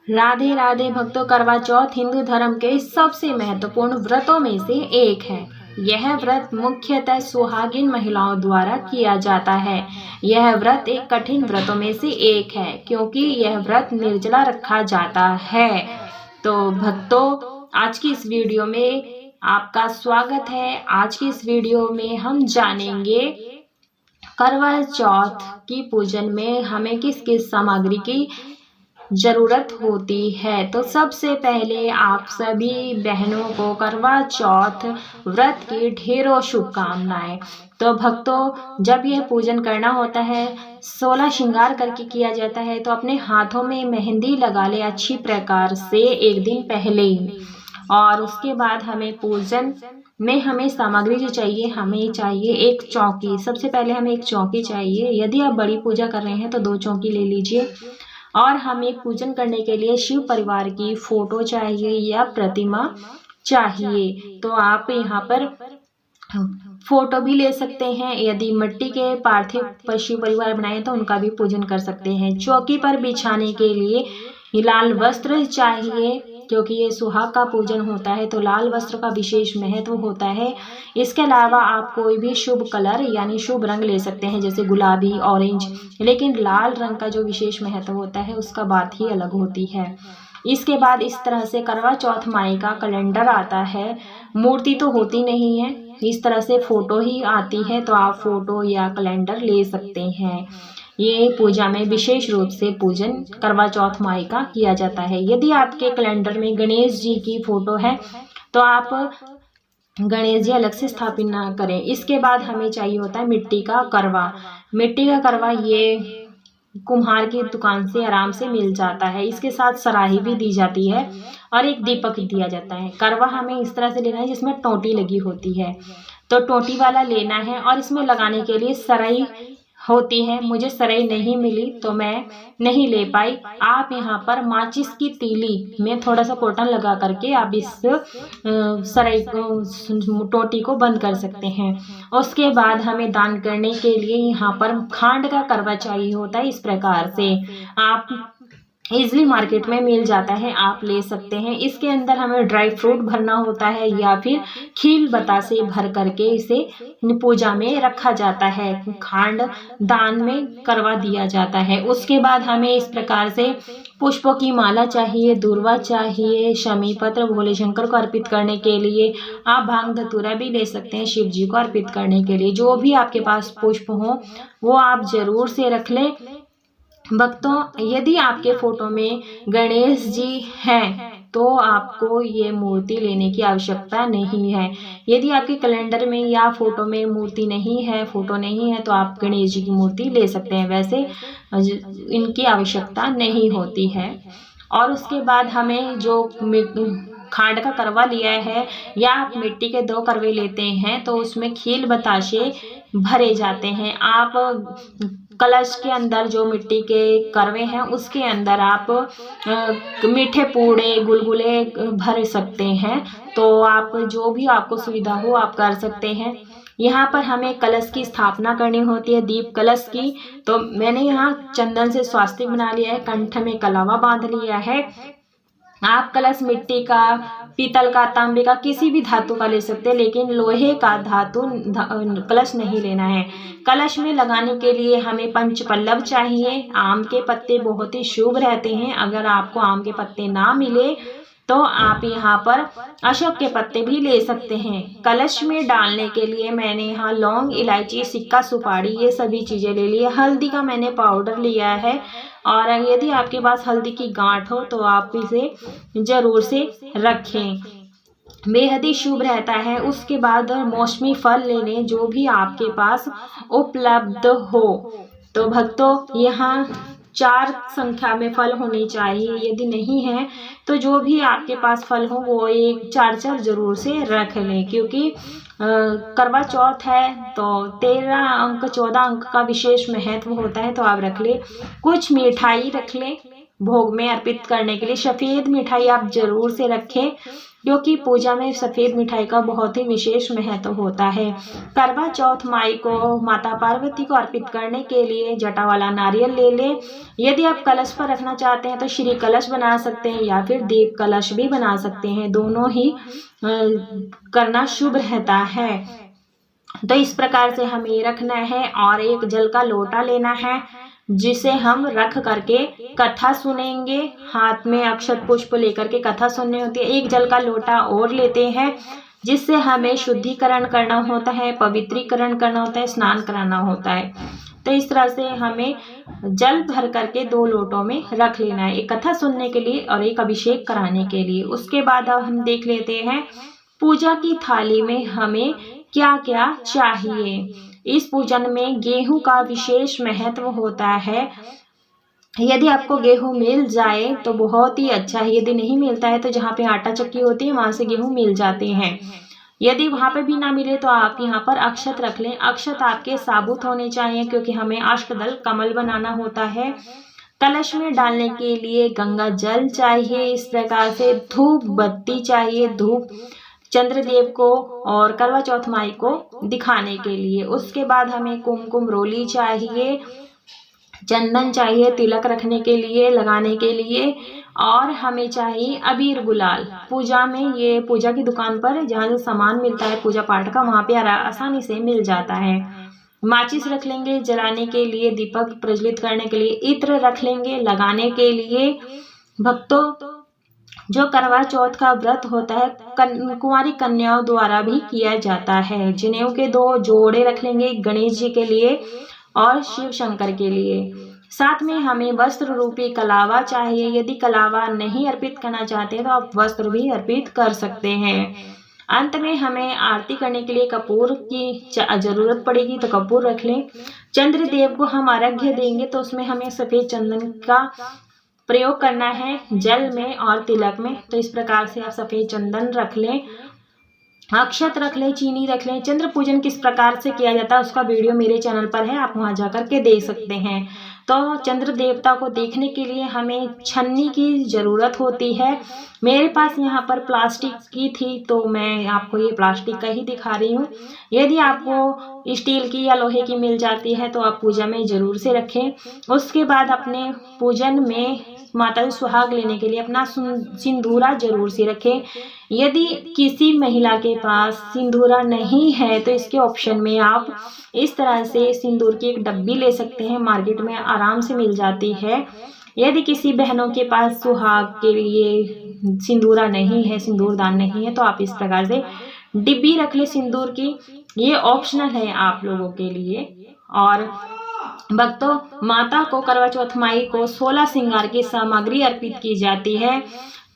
राधे राधे भक्तों, करवा चौथ हिंदू धर्म के सबसे महत्वपूर्ण व्रतों में से एक है। यह व्रत मुख्यतः सुहागिन महिलाओं द्वारा किया जाता है। यह व्रत एक कठिन व्रतों में से एक है क्योंकि यह व्रत निर्जला रखा जाता है। तो भक्तों, आज की इस वीडियो में आपका स्वागत है। आज की इस वीडियो में हम जानेंगे करवा चौथ की पूजन में हमें किस किस सामग्री की जरूरत होती है। तो सबसे पहले आप सभी बहनों को करवा चौथ व्रत की ढेरों शुभकामनाएं। तो भक्तों, जब यह पूजन करना होता है, 16 श्रृंगार करके किया जाता है, तो अपने हाथों में मेहंदी लगा ले अच्छी प्रकार से एक दिन पहले ही। और उसके बाद हमें पूजन में हमें सामग्री जो चाहिए, हमें चाहिए एक चौकी। सबसे पहले हमें एक चौकी चाहिए। यदि आप बड़ी पूजा कर रहे हैं तो 2 चौकी ले लीजिए। और हमें पूजन करने के लिए शिव परिवार की फोटो चाहिए या प्रतिमा चाहिए। तो आप यहाँ पर फोटो भी ले सकते हैं। यदि मिट्टी के पार्थिव शिव परिवार बनाए तो उनका भी पूजन कर सकते हैं। चौकी पर बिछाने के लिए लाल वस्त्र चाहिए क्योंकि ये सुहाग का पूजन होता है, तो लाल वस्त्र का विशेष महत्व होता है। इसके अलावा आप कोई भी शुभ कलर यानी शुभ रंग ले सकते हैं, जैसे गुलाबी, ऑरेंज, लेकिन लाल रंग का जो विशेष महत्व होता है उसका बात ही अलग होती है। इसके बाद इस तरह से करवा चौथ माई का कैलेंडर आता है। मूर्ति तो होती नहीं है, इस तरह से फोटो ही आती है, तो आप फोटो या कैलेंडर ले सकते हैं। ये पूजा में विशेष रूप से पूजन करवा चौथ माई का किया जाता है। यदि आपके कैलेंडर में गणेश जी की फोटो है तो आप गणेश जी अलग से स्थापित ना करें। इसके बाद हमें चाहिए होता है मिट्टी का करवा। मिट्टी का करवा ये कुम्हार की दुकान से आराम से मिल जाता है। इसके साथ सराही भी दी जाती है और एक दीपक दिया जाता है। करवा हमें इस तरह से लेना है जिसमें टोंटी लगी होती है, तो टोंटी वाला लेना है। और इसमें लगाने के लिए सराई होती है। मुझे सराई नहीं मिली तो मैं नहीं ले पाई। आप यहाँ पर माचिस की तीली में थोड़ा सा कॉटन लगा करके आप इस सराई को, टोटी को बंद कर सकते हैं। उसके बाद हमें दान करने के लिए यहाँ पर खांड का करवा चाहिए होता है। इस प्रकार से आप इजली मार्केट में मिल जाता है, आप ले सकते हैं। इसके अंदर हमें ड्राई फ्रूट भरना होता है या फिर खील बतासे भर करके इसे पूजा में रखा जाता है। खांड दान में करवा दिया जाता है। उसके बाद हमें इस प्रकार से पुष्पों की माला चाहिए, दूर्वा चाहिए, शमी पत्र भोले शंकर को अर्पित करने के लिए। आप भांग धतूरा भी ले सकते हैं शिव जी को अर्पित करने के लिए। जो भी आपके पास पुष्प हो वो आप जरूर से रख लें। भक्तों, यदि आपके फोटो में गणेश जी हैं तो आपको ये मूर्ति लेने की आवश्यकता नहीं है। यदि आपके कैलेंडर में या फोटो में मूर्ति नहीं है, फोटो नहीं है, तो आप गणेश जी की मूर्ति ले सकते हैं। वैसे इनकी आवश्यकता नहीं होती है। और उसके बाद हमें जो खांड का करवा लिया है या आप मिट्टी के 2 करवे लेते हैं तो उसमें खील बताशे भरे जाते हैं। आप कलश के अंदर जो मिट्टी के करवे हैं उसके अंदर आप मीठे पूड़े, गुलगुले भर सकते हैं। तो आप जो भी आपको सुविधा हो आप कर सकते हैं। यहाँ पर हमें कलश की स्थापना करनी होती है, दीप कलश की। तो मैंने यहाँ चंदन से स्वास्तिक बना लिया है, कंठ में कलावा बांध लिया है। आप कलश मिट्टी का, पीतल का, तांबे का, किसी भी धातु का ले सकते हैं, लेकिन लोहे का धातु कलश नहीं लेना है। कलश में लगाने के लिए हमें पंचपल्लव चाहिए। आम के पत्ते बहुत ही शुभ रहते हैं। अगर आपको आम के पत्ते ना मिले तो आप यहाँ पर अशोक के पत्ते भी ले सकते हैं। कलश में डालने के लिए मैंने यहाँ लौंग, इलायची, सिक्का, सुपारी, ये सभी चीज़ें ले ली है। हल्दी का मैंने पाउडर लिया है। और यदि आपके पास हल्दी की गांठ हो तो आप इसे जरूर से रखें, बेहद ही शुभ रहता है। उसके बाद मौसमी फल ले लें जो भी आपके पास उपलब्ध हो। तो भक्तों, यहाँ 4 संख्या में फल होने चाहिए। यदि नहीं है तो जो भी आपके पास फल हो वो 4 जरूर से रख लें, क्योंकि करवा चौथ है तो 13 अंक 14 अंक का विशेष महत्व होता है, तो आप रख लें। कुछ मिठाई रख लें भोग में अर्पित करने के लिए सफ़ेद मिठाई आप जरूर से रखें, क्योंकि पूजा में सफ़ेद मिठाई का बहुत ही विशेष महत्व होता है। करवा चौथ माई को, माता पार्वती को अर्पित करने के लिए जटा वाला नारियल ले लें। यदि आप कलश पर रखना चाहते हैं तो श्री कलश बना सकते हैं या फिर दीप कलश भी बना सकते हैं, दोनों ही करना शुभ रहता है। तो इस प्रकार से हमें रखना है और एक जल का लोटा लेना है, जिसे हम रख करके कथा सुनेंगे। हाथ में अक्षत पुष्प लेकर के कथा सुननी होती है। एक जल का लोटा और लेते हैं, जिससे हमें शुद्धिकरण करना होता है, पवित्रीकरण करना होता है, स्नान कराना होता है। तो इस तरह से हमें जल भर करके 2 लोटों में रख लेना है, एक कथा सुनने के लिए और एक अभिषेक कराने के लिए। उसके बाद अब हम देख लेते हैं पूजा की थाली में हमें क्या क्या चाहिए। इस पूजन में गेहूं का विशेष महत्व होता है। यदि आपको गेहूं मिल जाए तो बहुत ही अच्छा है, यदि नहीं मिलता है तो जहाँ पे आटा चक्की होती है वहां से गेहूं मिल जाते हैं। यदि वहां पे भी ना मिले तो आप यहाँ पर अक्षत रख लें। अक्षत आपके साबुत होने चाहिए, क्योंकि हमें अष्टदल कमल बनाना होता है। कलश में डालने के लिए गंगा जल चाहिए। इस प्रकार से धूप बत्ती चाहिए, धूप चंद्रदेव को और करवा चौथ माई को दिखाने के लिए। उसके बाद हमें कुमकुम रोली चाहिए, चंदन चाहिए तिलक रखने के लिए, लगाने के लिए, और हमें चाहिए अबीर गुलाल। पूजा में, ये पूजा की दुकान पर जहाँ जो सामान मिलता है पूजा पाठ का, वहाँ पे आसानी से मिल जाता है। माचिस रख लेंगे जलाने के लिए, दीपक प्रज्वलित करने के लिए, इत्र रख लेंगे लगाने के लिए। भक्तों, जो करवा चौथ का व्रत होता है कुंवारी कन्याओं द्वारा भी किया जाता है। जनेऊ के 2 जोड़े रख लेंगे, गणेश जी के लिए और शिव शंकर के लिए। साथ में हमें वस्त्र रूपी कलावा चाहिए। यदि कलावा नहीं अर्पित करना चाहते तो आप वस्त्र भी अर्पित कर सकते हैं। अंत में हमें आरती करने के लिए कपूर की जरूरत पड़ेगी, तो कपूर रख लें। चंद्रदेव को हम अर्घ्य देंगे तो उसमें हमें सफेद चंदन का प्रयोग करना है, जल में और तिलक में। तो इस प्रकार से आप सफेद चंदन रख लें, अक्षत रख लें, चीनी रख लें। चंद्र पूजन किस प्रकार से किया जाता है उसका वीडियो मेरे चैनल पर है, आप वहां जाकर के देख सकते हैं। तो चंद्र देवता को देखने के लिए हमें छन्नी की ज़रूरत होती है। मेरे पास यहाँ पर प्लास्टिक की थी तो मैं आपको ये प्लास्टिक का ही दिखा रही हूँ। यदि आपको स्टील की या लोहे की मिल जाती है तो आप पूजा में ज़रूर से रखें। उसके बाद अपने पूजन में माता सुहाग लेने के लिए अपना सिंदूरा जरूर से रखें। यदि किसी महिला के पास सिंदूरा नहीं है तो इसके ऑप्शन में आप इस तरह से सिंदूर की एक डब्बी ले सकते हैं, मार्केट में आराम से मिल जाती है। यदि किसी बहनों के पास सुहाग के लिए सिंदूरा नहीं है, सिंदूरदान नहीं है, तो आप इस प्रकार से डिब्बी रख ले सिंदूर की। ये ऑप्शनल है आप लोगों के लिए। और भक्तों, माता को करवा चौथ माई को 16 श्रृंगार की सामग्री अर्पित की जाती है।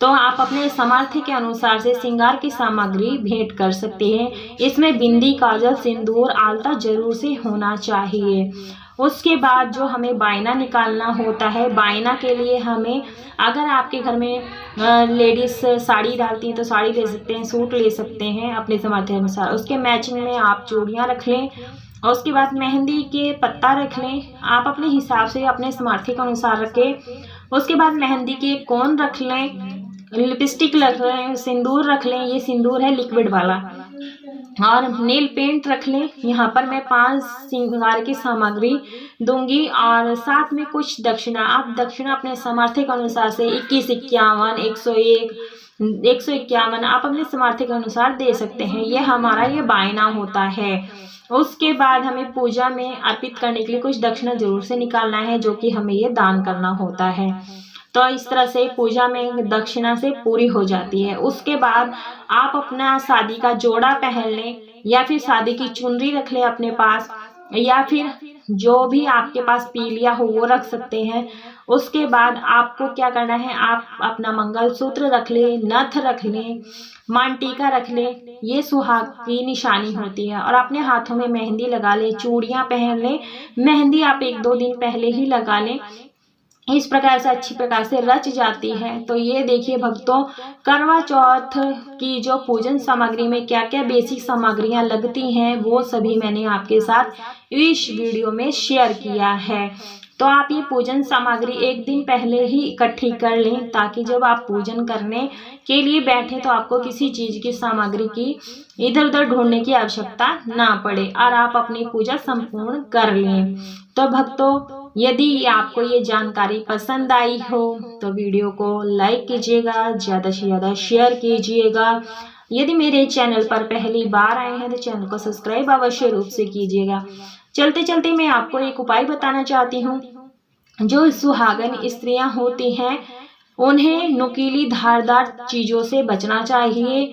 तो आप अपने सामर्थ्य के अनुसार से श्रृंगार की सामग्री भेंट कर सकते हैं। इसमें बिंदी, काजल, सिंदूर, आलता जरूर से होना चाहिए। उसके बाद जो हमें बायना निकालना होता है, बायना के लिए हमें, अगर आपके घर में लेडीज साड़ी डालती हैं तो साड़ी ले सकते हैं, सूट ले सकते हैं अपने सामर्थ्य अनुसार। उसके मैचिंग में आप चूड़ियाँ रख लें। और उसके बाद मेहंदी के पत्ता रख लें, आप अपने हिसाब से अपने सामर्थ्य के अनुसार रखें। उसके बाद मेहंदी के कोन रख लें, लिपस्टिक रख लें, सिंदूर रख लें, ये सिंदूर है लिक्विड वाला, और नेल पेंट रख लें। यहाँ पर मैं 5 श्रृंगार की सामग्री दूंगी और साथ में कुछ दक्षिणा। आप दक्षिणा अपने सामर्थ्य के अनुसार से 21, 51, 101, 151 आप अपने सामर्थ्य के अनुसार दे सकते हैं। यह हमारा ये बायना होता है। उसके बाद हमें पूजा में अर्पित करने के लिए कुछ दक्षिणा जरूर से निकालना है, जो कि हमें ये दान करना होता है। तो इस तरह से पूजा में दक्षिणा से पूरी हो जाती है। उसके बाद आप अपना शादी का जोड़ा पहन लें, या फिर शादी की चुनरी रख लें अपने पास, या फिर जो भी आपके पास पीलिया हो वो रख सकते हैं। उसके बाद आपको क्या करना है, आप अपना मंगलसूत्र रख लें, नथ रख लें, मान टीका रख लें, ये सुहाग की निशानी होती है। और अपने हाथों में मेहंदी लगा लें, चूड़ियाँ पहन लें। मेहंदी आप 1-2 दिन पहले ही लगा लें, इस प्रकार से अच्छी प्रकार से रच जाती है। तो ये देखिए भक्तों, करवा चौथ की जो पूजन सामग्री में क्या क्या बेसिक सामग्रियां लगती हैं वो सभी मैंने आपके साथ इस वीडियो में शेयर किया है। तो आप ये पूजन सामग्री एक दिन पहले ही इकट्ठी कर लें, ताकि जब आप पूजन करने के लिए बैठे तो आपको किसी चीज की सामग्री की इधर उधर ढूंढने की आवश्यकता ना पड़े और आप अपनी पूजा संपूर्ण कर लें। तो भक्तों, यदि आपको ये जानकारी पसंद आई हो तो वीडियो को लाइक कीजिएगा, ज़्यादा से ज़्यादा शेयर कीजिएगा। यदि मेरे चैनल पर पहली बार आए हैं तो चैनल को सब्सक्राइब अवश्य रूप से कीजिएगा। चलते चलते मैं आपको एक उपाय बताना चाहती हूँ। जो सुहागन स्त्रियां होती हैं उन्हें नुकीली धारदार चीज़ों से बचना चाहिए।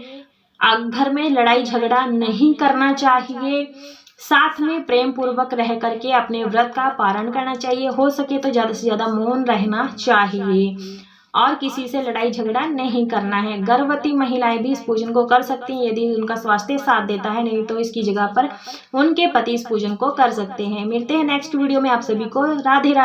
घर में लड़ाई झगड़ा नहीं करना चाहिए। साथ में प्रेम पूर्वक रह करके अपने व्रत का पारण करना चाहिए। हो सके तो ज़्यादा से ज़्यादा मौन रहना चाहिए और किसी से लड़ाई झगड़ा नहीं करना है। गर्भवती महिलाएं भी इस पूजन को कर सकती हैं यदि उनका स्वास्थ्य साथ देता है, नहीं तो इसकी जगह पर उनके पति इस पूजन को कर सकते हैं। मिलते हैं नेक्स्ट वीडियो में। आप सभी को राधे राधे।